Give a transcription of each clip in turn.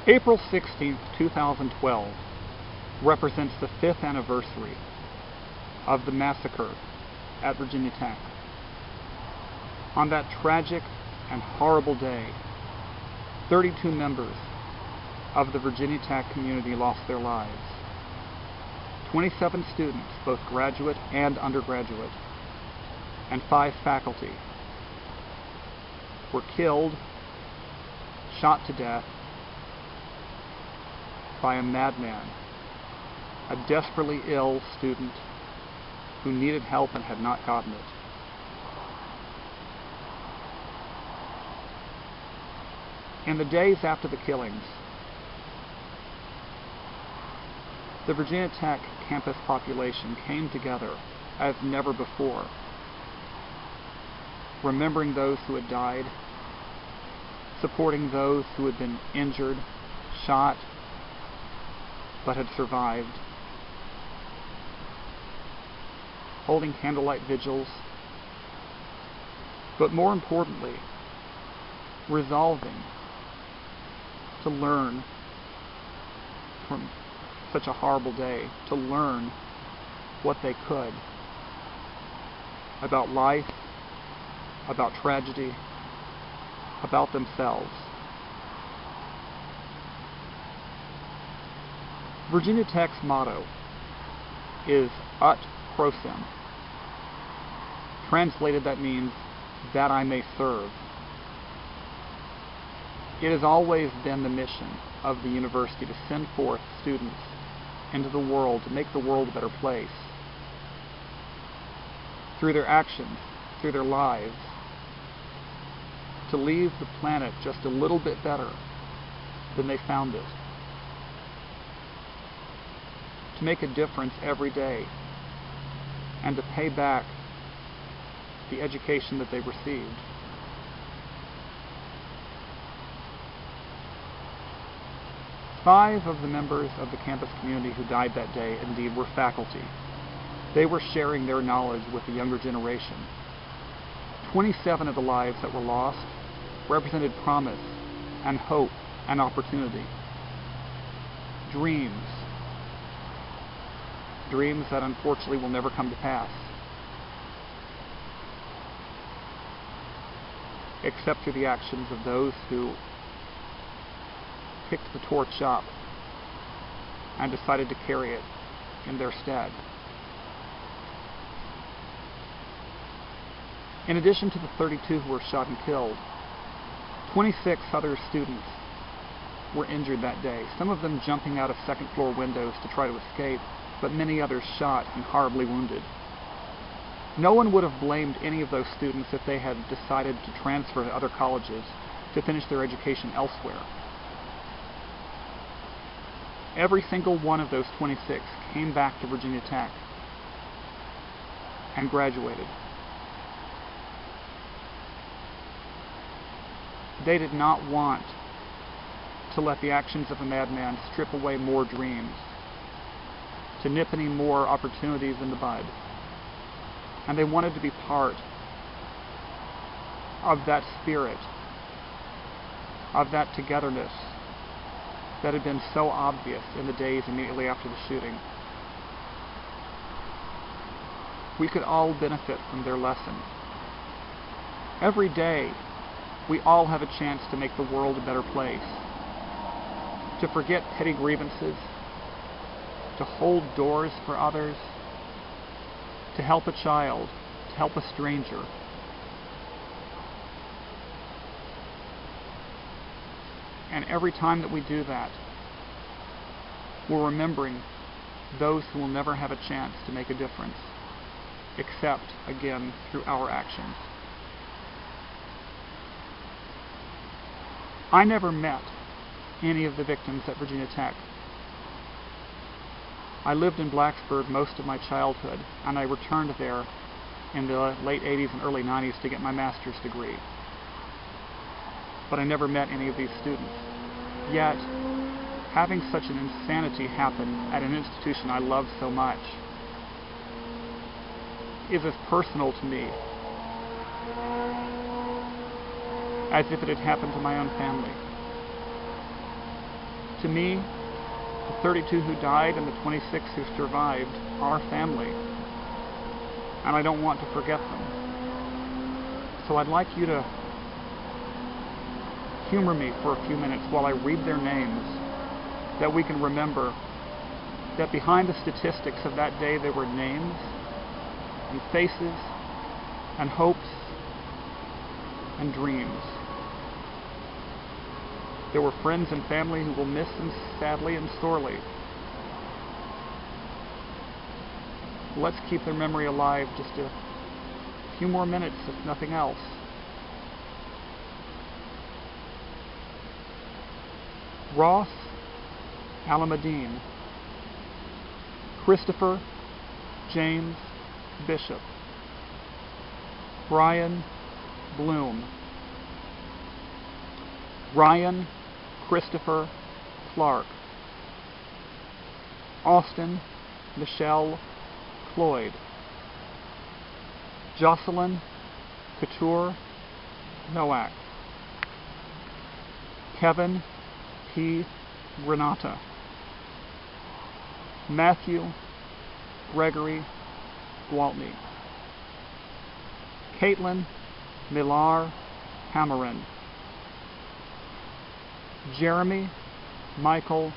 April 16, 2012 represents the 5th anniversary of the massacre at Virginia Tech. On that tragic and horrible day, 32 members of the Virginia Tech community lost their lives. 27 students, both graduate and undergraduate, and 5 faculty were killed, shot to death by a madman, a desperately ill student who needed help and had not gotten it. In the days after the killings, the Virginia Tech campus population came together as never before, remembering those who had died, supporting those who had been injured, shot, but had survived, holding candlelight vigils, but more importantly, resolving to learn from such a horrible day, to learn what they could about life, about tragedy, about themselves. Virginia Tech's motto is Ut Prosim. Translated, that means, that I may serve. It has always been the mission of the university to send forth students into the world to make the world a better place. Through their actions, through their lives, to leave the planet just a little bit better than they found it. To make a difference every day and to pay back the education that they received. Five of the members of the campus community who died that day indeed were faculty. They were sharing their knowledge with the younger generation. 27 of the lives that were lost represented promise and hope and opportunity. Dreams that unfortunately will never come to pass, except through the actions of those who picked the torch up and decided to carry it in their stead. In addition to the 32 who were shot and killed, 26 other students were injured that day, some of them jumping out of second-floor windows to try to escape, but many others shot and horribly wounded. No one would have blamed any of those students if they had decided to transfer to other colleges to finish their education elsewhere. Every single one of those 26 came back to Virginia Tech and graduated. They did not want to let the actions of a madman strip away more dreams, to nip any more opportunities in the bud. And they wanted to be part of that spirit, of that togetherness that had been so obvious in the days immediately after the shooting. We could all benefit from their lesson. Every day, we all have a chance to make the world a better place, to forget petty grievances, to hold doors for others, to help a child, to help a stranger. And every time that we do that, we're remembering those who will never have a chance to make a difference, except, again, through our actions. I never met any of the victims at Virginia Tech. I lived in Blacksburg most of my childhood, and I returned there in the late 80s and early 90s to get my master's degree. But I never met any of these students. Yet, having such an insanity happen at an institution I love so much is as personal to me as if it had happened to my own family. To me, the 32 who died and the 26 who survived are family, and I don't want to forget them. So I'd like you to humor me for a few minutes while I read their names, that we can remember that behind the statistics of that day there were names and faces and hopes and dreams. There were friends and family who will miss them sadly and sorely. Let's keep their memory alive just a few more minutes, if nothing else. Ross Alameddine, Christopher James Bishop, Brian Bloom, Ryan Christopher Clark, Austin Michelle Cloyd, Jocelyn Couture Nowak, Kevin P. Renata, Matthew Gregory Gwaltney, Caitlin Millar Cameron, Jeremy Michael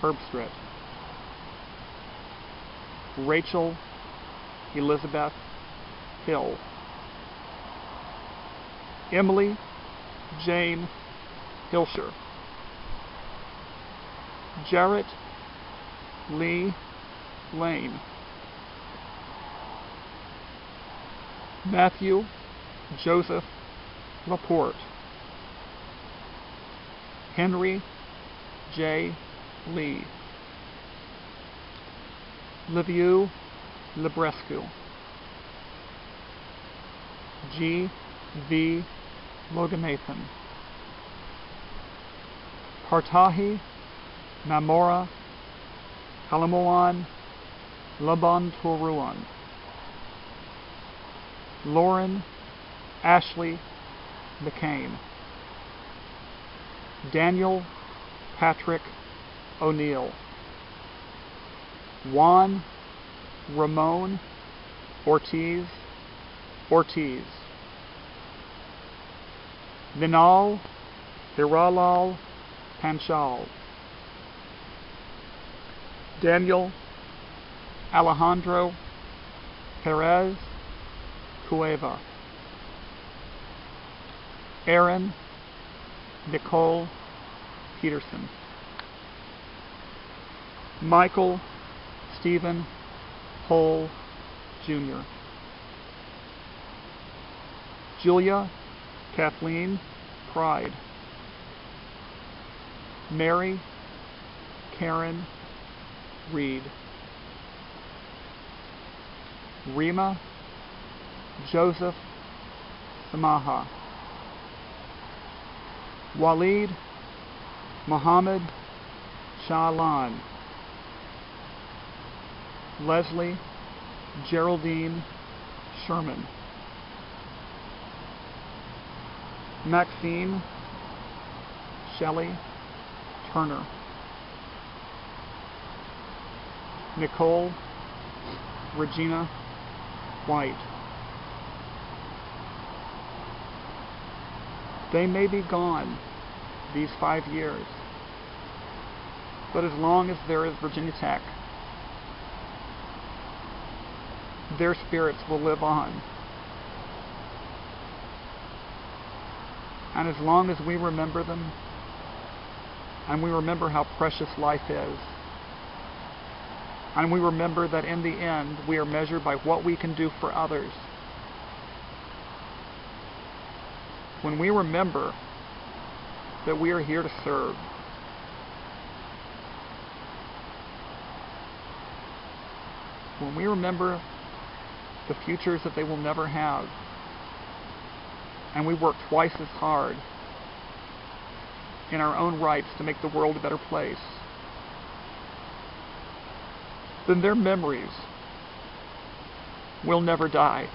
Herbstritt, Rachel Elizabeth Hill, Emily Jane Hilscher, Jarrett Lee Lane, Matthew Joseph Laporte, Henry J. Lee, Liviu Librescu, G. V. Loganathan, Partahi Namora Halamoan Laban Toruan, Lauren Ashley McCain, Daniel Patrick O'Neill, Juan Ramon Ortiz, Vinal Hiralal Panchal, Daniel Alejandro Perez Cueva, Aaron Nicole Peterson, Michael Stephen Hull Jr., Julia Kathleen Pride, Mary Karen Reed, Rima Joseph Samaha, Waleed Muhammad Shahlan, Leslie Geraldine Sherman, Maxine Shelley Turner, Nicole Regina White. They may be gone these 5 years, but as long as there is Virginia Tech, their spirits will live on. And as long as we remember them, and we remember how precious life is, and we remember that in the end we are measured by what we can do for others, when we remember that we are here to serve, when we remember the futures that they will never have, and we work twice as hard in our own rights to make the world a better place, then their memories will never die.